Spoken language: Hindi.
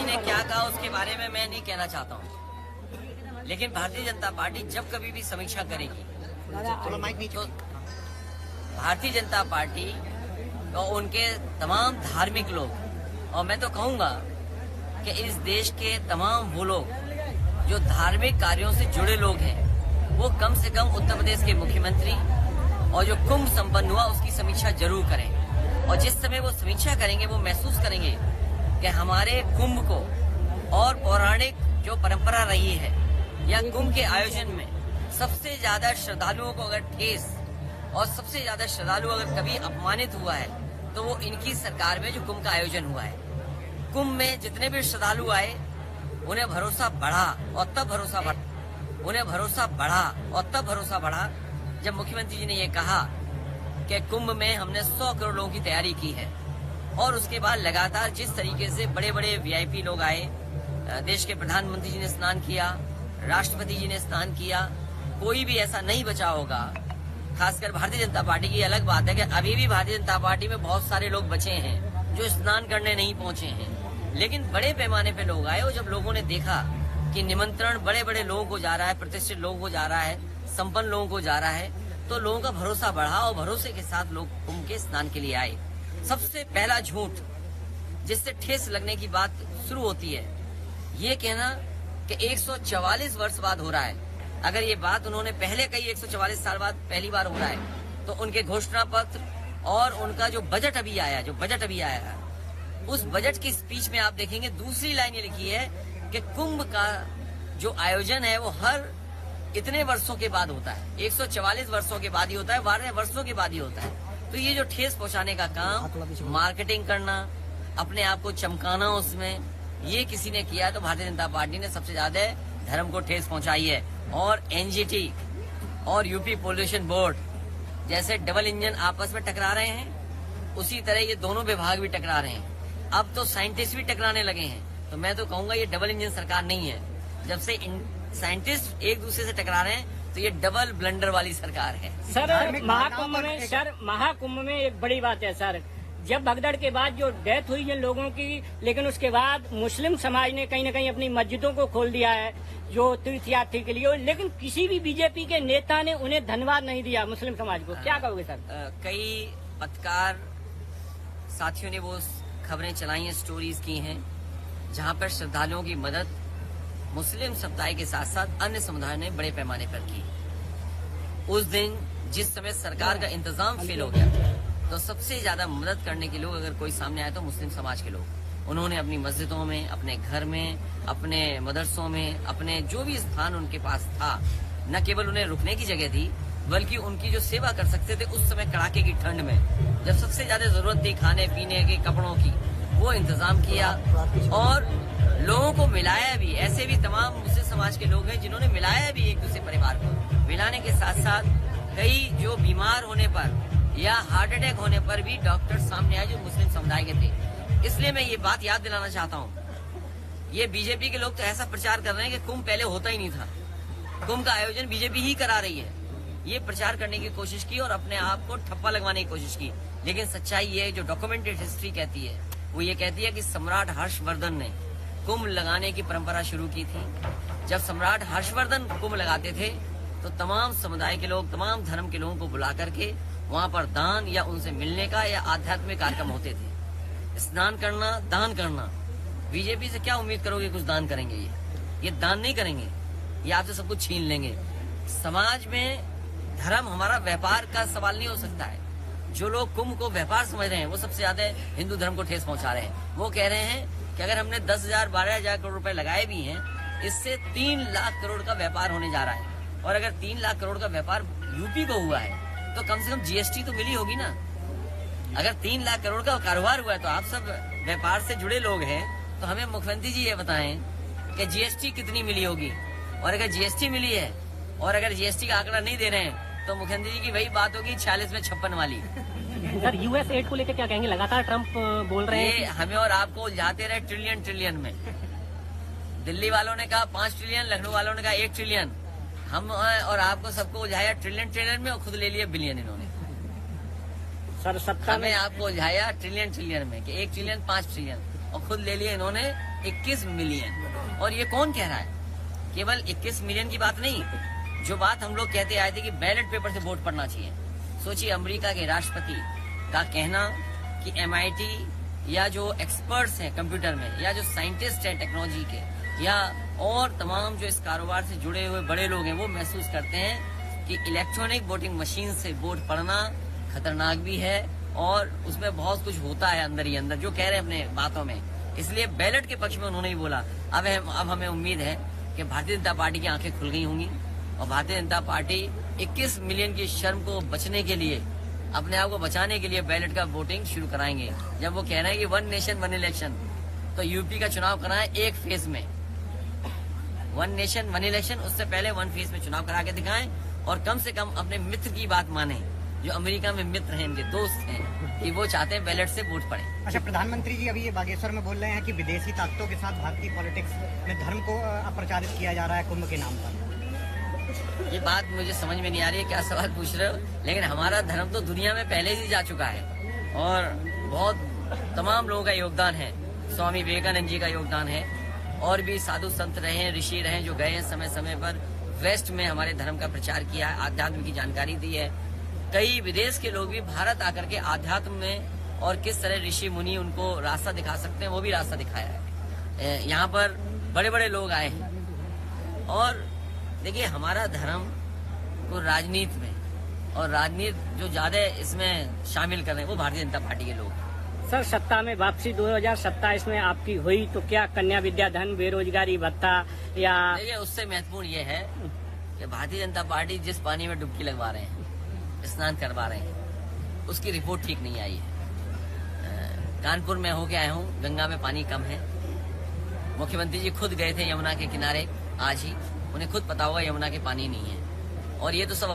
जी ने क्या कहा उसके बारे में मैं नहीं कहना चाहता हूँ, लेकिन भारतीय जनता पार्टी जब कभी भी समीक्षा करेगी तो भारतीय जनता पार्टी और उनके तमाम धार्मिक लोग, और मैं तो कहूँगा कि इस देश के तमाम वो लोग जो धार्मिक कार्यों से जुड़े लोग हैं, वो कम से कम उत्तर प्रदेश के मुख्यमंत्री और जो कुंभ संपन्न हुआ उसकी समीक्षा जरूर करें। और जिस समय वो समीक्षा करेंगे वो महसूस करेंगे कि हमारे कुंभ को और पौराणिक जो परंपरा रही है या कुंभ के आयोजन में सबसे ज्यादा श्रद्धालुओं को अगर ठेस और सबसे ज्यादा श्रद्धालु अगर कभी अपमानित हुआ है तो वो इनकी सरकार में जो कुंभ का आयोजन हुआ है। कुंभ में जितने भी श्रद्धालु आए उन्हें भरोसा बढ़ा और तब भरोसा बढ़ा जब मुख्यमंत्री जी ने ये कहा कि कुंभ में हमने 100 करोड़ लोगों की तैयारी की है। और उसके बाद लगातार जिस तरीके से बड़े बड़े वीआईपी लोग आए, देश के प्रधानमंत्री जी ने स्नान किया, राष्ट्रपति जी ने स्नान किया, कोई भी ऐसा नहीं बचा होगा। खासकर भारतीय जनता पार्टी की अलग बात है कि अभी भी भारतीय जनता पार्टी में बहुत सारे लोग बचे हैं जो स्नान करने नहीं पहुंचे हैं, लेकिन बड़े पैमाने पे लोग आए। और जब लोगों ने देखा कि निमंत्रण बड़े बड़े लोगों को जा रहा है, प्रतिष्ठित लोगों को जा रहा है, संपन्न लोगों को जा रहा है, तो लोगों का भरोसा बढ़ा और भरोसे के साथ लोग कुंभ के स्नान के लिए आए। सबसे पहला झूठ जिससे ठेस लगने की बात शुरू होती है, ये कहना कि 144 वर्ष बाद हो रहा है। अगर ये बात उन्होंने पहले कही 144 साल बाद पहली बार हो रहा है, तो उनके घोषणा पत्र और उनका जो बजट अभी आया है, उस बजट की स्पीच में आप देखेंगे दूसरी लाइन ये लिखी है कि कुंभ का जो आयोजन है वो हर इतने वर्षों के बाद होता है, 144 वर्षों के बाद ही होता है, 12 वर्षों के बाद ही होता है। तो ये जो ठेस पहुंचाने का काम, मार्केटिंग करना, अपने आप को चमकाना, उसमें ये किसी ने किया तो भारतीय जनता पार्टी ने सबसे ज्यादा धर्म को ठेस पहुंचाई है। और एनजीटी और यूपी पोल्यूशन बोर्ड जैसे डबल इंजन आपस में टकरा रहे हैं, उसी तरह ये दोनों विभाग भी टकरा रहे हैं। अब तो साइंटिस्ट भी टकराने लगे हैं। तो मैं तो कहूंगा ये डबल इंजन सरकार नहीं है। जब से साइंटिस्ट एक दूसरे से टकरा रहे हैं तो ये डबल ब्लंडर वाली सरकार है। सर महाकुंभ में एक बड़ी बात है सर, जब भगदड़ के बाद जो डेथ हुई जिन लोगों की, लेकिन उसके बाद मुस्लिम समाज ने कहीं न कहीं अपनी मस्जिदों को खोल दिया है जो तीर्थयात्री के लिए, लेकिन किसी भी बीजेपी के नेता ने उन्हें धन्यवाद नहीं दिया मुस्लिम समाज को। क्या कहोगे सर? कई पत्रकार साथियों ने वो खबरें चलाई हैं, स्टोरीज की हैं, जहां पर श्रद्धालुओं की मदद मुस्लिम समुदाय के साथ साथ अन्य समुदायों ने बड़े पैमाने पर की। उस दिन जिस समय सरकार का इंतजाम फेल हो गया तो सबसे ज्यादा मदद करने के लोग अगर कोई सामने आए तो मुस्लिम समाज के लोग। उन्होंने अपनी मस्जिदों में, अपने घर में, अपने मदरसों में, अपने जो भी स्थान उनके पास था, न केवल उन्हें रुकने की जगह दी बल्कि उनकी जो सेवा कर सकते थे उस समय कड़ाके की ठंड में जब सबसे ज्यादा जरूरत थी खाने पीने के, कपड़ों की, वो इंतजाम किया और लोगों को मिलाया भी। ऐसे भी तमाम मुस्लिम समाज के लोग हैं जिन्होंने मिलाया भी एक दूसरे परिवार को। मिलाने के साथ साथ कई जो बीमार होने पर या हार्ट अटैक होने पर भी डॉक्टर सामने आए जो मुस्लिम समुदाय के थे। इसलिए मैं ये बात याद दिलाना चाहता हूँ, ये बीजेपी के लोग तो ऐसा प्रचार कर रहे हैं कि कुंभ पहले होता ही नहीं था, कुंभ का आयोजन बीजेपी ही करा रही है। ये प्रचार करने की कोशिश की और अपने आप को ठप्पा लगवाने की कोशिश की। लेकिन सच्चाई ये जो डॉक्यूमेंटेड हिस्ट्री कहती है वो ये कहती है कि सम्राट हर्षवर्धन ने कुंभ लगाने की परंपरा शुरू की थी। जब सम्राट हर्षवर्धन कुंभ लगाते थे तो तमाम समुदाय के लोग, तमाम धर्म के लोगों को बुला करके वहाँ पर दान या उनसे मिलने का या आध्यात्मिक कार्यक्रम होते थे। स्नान करना, दान करना। बीजेपी से क्या उम्मीद करोगे कुछ दान करेंगे? ये दान नहीं करेंगे, ये आपसे सब कुछ छीन लेंगे। समाज में धर्म हमारा व्यापार का सवाल नहीं हो सकता है। जो लोग कुंभ को व्यापार समझ रहे हैं वो सबसे ज्यादा हिंदू धर्म को ठेस पहुंचा रहे हैं। वो कह रहे हैं कि अगर हमने 10,000 12,000 करोड़ रुपए लगाए भी हैं, इससे 3 लाख करोड़ का व्यापार होने जा रहा है। और अगर 3 लाख करोड़ का व्यापार यूपी को हुआ है तो कम से कम जीएसटी तो मिली होगी ना। अगर 3 लाख करोड़ का कारोबार हुआ है तो आप सब व्यापार से जुड़े लोग हैं, तो हमें मुख्यमंत्री जी ये बताएं कि जीएसटी कितनी मिली होगी। और अगर जीएसटी मिली है और अगर जीएसटी का आंकड़ा नहीं दे रहे हैं तो मुख्यमंत्री जी की वही बात होगी 46 में 56 वाली। सर यूएस एड को लेकर क्या कहेंगे? लगातार ट्रंप बोल रहे हैं हमें और आपको उलझाते रहे ट्रिलियन में। दिल्ली वालों ने कहा 5 ट्रिलियन, लखनऊ वालों ने कहा 1 ट्रिलियन। हम और आपको सबको उलझाया ट्रिलियन में और खुद ले लिया बिलियन इन्होंने। सर सत्ता हमें आपको उलझाया ट्रिलियन में कि 1 ट्रिलियन 5 ट्रिलियन और खुद ले लिया इन्होंने 21 मिलियन। और ये कौन कह रहा है? केवल 21 मिलियन की बात नहीं, जो बात हम लोग कहते आए थे कि बैलेट पेपर से वोट पड़ना चाहिए। सोचिए, अमेरिका के राष्ट्रपति का कहना कि MIT या जो एक्सपर्ट्स हैं कंप्यूटर में, या जो साइंटिस्ट हैं टेक्नोलॉजी के, या और तमाम जो इस कारोबार से जुड़े हुए बड़े लोग हैं, वो महसूस करते हैं कि इलेक्ट्रॉनिक वोटिंग मशीन से वोट पड़ना खतरनाक भी है और उसमें बहुत कुछ होता है अंदर ही अंदर, जो कह रहे हैं अपने बातों में। इसलिए बैलेट के पक्ष में उन्होंने ही बोला। अब हमें उम्मीद है कि भारतीय जनता पार्टी की आंखें खुल गई होंगी और भारतीय जनता पार्टी 21 मिलियन की शर्म को बचने के लिए, अपने आप को बचाने के लिए बैलेट का वोटिंग शुरू कराएंगे। जब वो कह रहे हैं कि 1 नेशन 1 इलेक्शन, तो यूपी का चुनाव कराएं एक फेज में। 1 नेशन 1 इलेक्शन, उससे पहले 1 फेज में चुनाव करा के दिखाएं और कम से कम अपने मित्र की बात माने, जो अमेरिका में मित्र हैं, इनके दोस्त हैं, कि वो चाहते हैं बैलेट से वोट पड़े। अच्छा, प्रधानमंत्री जी अभी ये बागेश्वर में बोल रहे हैं कि विदेशी ताकतों के साथ भारतीय पॉलिटिक्स में धर्म को प्रचारित किया जा रहा है कुंभ के नाम पर। ये बात मुझे समझ में नहीं आ रही है, क्या सवाल पूछ रहे हो। लेकिन हमारा धर्म तो दुनिया में पहले ही जा चुका है और बहुत तमाम लोगों का योगदान है। स्वामी विवेकानंद जी का योगदान है और भी साधु संत रहे हैं, ऋषि रहे हैं, जो गए हैं समय समय पर वेस्ट में हमारे धर्म का प्रचार किया है, आध्यात्म की जानकारी दी है। कई विदेश के लोग भी भारत आकर के आध्यात्म में और किस तरह ऋषि मुनि उनको रास्ता दिखा सकते हैं, वो भी रास्ता दिखाया है। यहाँ पर बड़े बड़े लोग आए हैं। और देखिए, हमारा धर्म को राजनीति में, और राजनीति जो ज्यादा इसमें शामिल कर रहे हैं, वो भारतीय जनता पार्टी के लोग। सर, सत्ता में वापसी 2027 में आपकी हुई तो क्या कन्या विद्याधन, बेरोजगारी भत्ता या? देखिए, उससे महत्वपूर्ण ये है कि भारतीय जनता पार्टी जिस पानी में डुबकी लगवा रहे हैं, स्नान करवा रहे हैं, उसकी रिपोर्ट ठीक नहीं आई है। कानपुर में होके आया हूँ, गंगा में पानी कम है। मुख्यमंत्री जी खुद गए थे यमुना के किनारे आज ही, उन्हें खुद पता होगा यमुना के पानी नहीं है। और ये तो सब